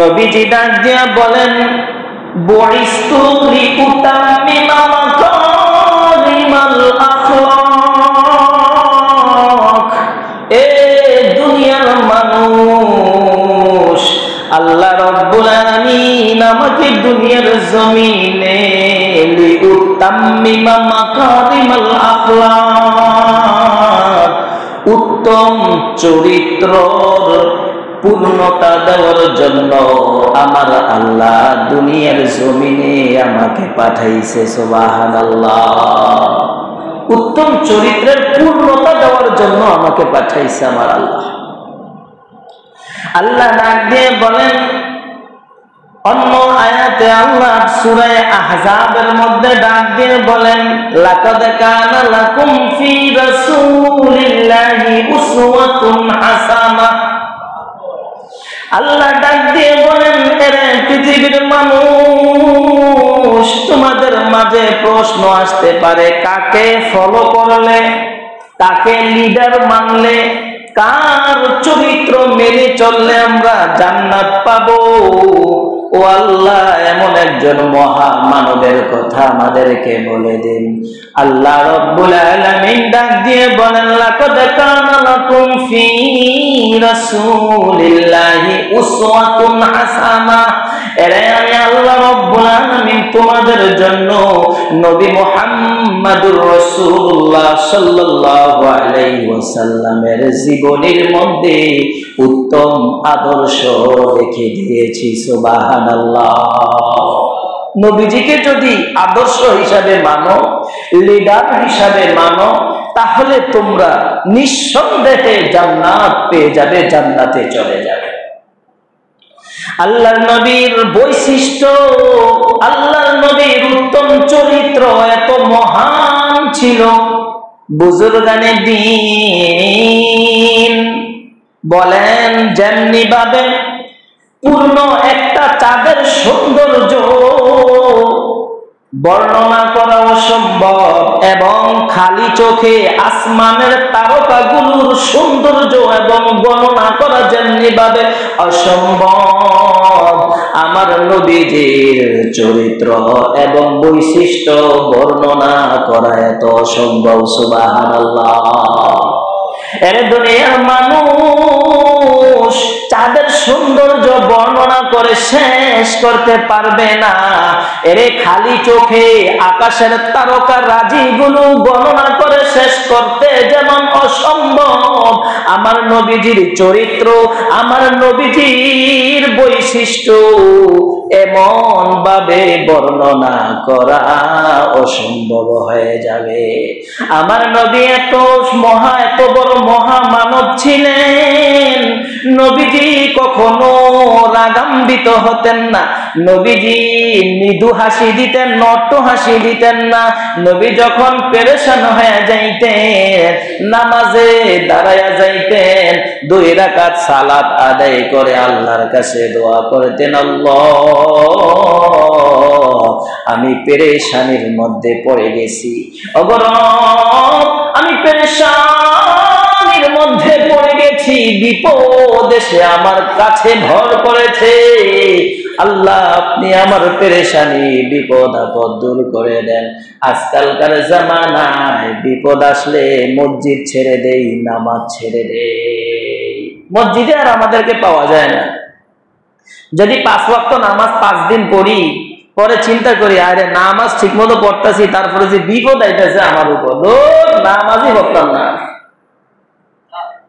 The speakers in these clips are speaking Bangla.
নবীজি ডাক দিয়া বলেন, বুইস্তু লিউতাম্মিমা মাকারিমাল আখলাক। এ দুনিয়ার মানুষ, আল্লাহ রাব্বুল আলামিন আমাকে দুনিয়ার জমিনে লিউতাম্মিমা মাকারিমাল আখলাক, উত্তম চরিত্রর পূর্ণতা দেওয়ার জন্য আমার আল্লাহ দুনিয়ার জমিনে আমাকে পাঠাইছে। সুবহানাল্লাহ। উত্তম চরিত্রের পূর্ণতা দেওয়ার জন্য আমাকে পাঠাইছে আমার আল্লাহ। আল্লাহ ডাক দিয়ে বলেন অন্য আয়াতে, আল্লাহ সূরা আহজাবের মধ্যে ডাক দিয়ে বলেন, লাকাদ কানা লাকুম ফি রাসূলিল্লাহি উসওয়াতুন হাসানাহ। আল্লাহ ডাক দিয়ে বলেন, এরে পৃথিবীর মানুষ, তোমাদের মাঝে প্রশ্ন আসতে পারে, কাকে ফলো করলে, কাকে লিডার মানলে, কার চরিত্র মেনে চললে আমরা জান্নাত পাবো। ও আল্লাহ, এমন একজন মহা মানবের কথা আমাদেরকে বলে দিন। আল্লাহ রাব্বুল আলামিন ডাক দিয়ে বলেন, লাকাদ কানা লাকুম ফি রাসূলিল্লাহি উসওয়াতুন হাসানাহ। এরে আমি আল্লাহ রাব্বুল আলামিন তোমাদের জন্য নবী মুহাম্মদুর রাসূলুল্লাহ সাল্লাল্লাহু আলাইহি ওয়াসাল্লামের জীবনের মধ্যে উত্তম আদর্শ রেখে দিয়েছি। সুবহানাল্লাহ। নবীজিকে যদি আদর্শ হিসাবে মানো, লিডার হিসাবে মানো, তাহলে তোমরা নিঃসন্দেহে জান্নাত পেয়ে যাবে, জান্নাতে চলে যাবে। আল্লাহর নবীর বৈশিষ্ট্য, আল্লাহর নবীর উত্তম চরিত্র এত মহান ছিল, বুজুর্গানে দ্বীন বলেন যেমনি ভাবে পূর্ণ একটা চাঁদের সৌন্দর্য বর্ণনা করা অসম্ভব, এবং খালি চোখে আসমানের তারকাগুলোর সৌন্দর্য এবং গণনা করা যেমনি ভাবে অসম্ভব, আমার নবীজির চরিত্র এবং বৈশিষ্ট্য বর্ণনা করা এত অসম্ভব। সুবহানাল্লাহ। এর দুনিয়ার মানুষ চাঁদের সৌন্দর্য বর্ণনা করে শেষ করতে পারবে না। এরে খালি চোখে আকাশের তারকা রাজিগুলো গণনা করে শেষ করতে যেমন অসম্ভব, আমার নবীজির চরিত্র, আমার নবীজির বৈশিষ্ট্য এমন ভাবে বর্ণনা করা অসম্ভব হয়ে যাবে। আমার নবী এত বড় মহামানব ছিলেন, নবীজি কখনো রাগান্বিত হতেন না, নবীজি মৃদু হাসি দিতেন, নট হাসি দিতেন না। নবী যখন পেরেশান হয়ে যাইতেন, নামাজে দাঁড়ায়া যাইতেন, 2 রাকাত সালাত আদায় করে আল্লাহর কাছে দোয়া করতেন, আল্লাহ আমি পেরেশানির মধ্যে পড়ে গেছি, ওগো রব আমি পেরেশানির মধ্যে পড়ে গেছি, বিপদ এসে আমার কাছে ভর করেছে, আল্লাহ আপনি আমার পেরেশানি বিপদ আপদ দূর করে দেন। আজকালকার জামানায় বিপদ আসলে মসজিদ ছেড়ে দেই, নামাজ ছেড়ে দেই, মসজিদে আর আমাদেরকে পাওয়া যায় না। যদি 5 ওয়াক্ত নামাজ 5 দিন পড়ি, পরে চিন্তা করি আরে নামাজ ঠিক মতো পড়তেছি, তারপরে যে বিপদ আইতেছে আমার উপর, নামাজই পড়তাম না।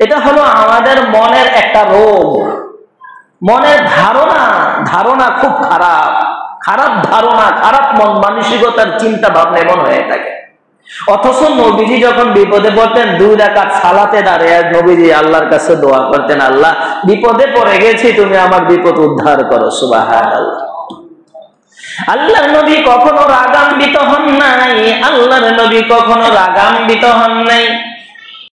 এটা হলো আমাদের মনের একটা রোগ, মনের ধারণা খুব খারাপ ধারণা, খারাপ মন মানসিকতার চিন্তা ভাবনা এমন হয়ে থাকে। অথচ নবীজি যখন বিপদে পড়তেন 2 রাকাত সালাতে দাঁড়িয়ে নবীজি আল্লাহর কাছে দোয়া করতেন, আল্লাহ বিপদে পড়ে গেছি, তুমি আমার বিপদ উদ্ধার করো। সুবহানাল্লাহ। আল্লাহর নবী কখনো রাগান্বিত হন নাই, আল্লাহর নবী কখনো রাগান্বিত হন নাই।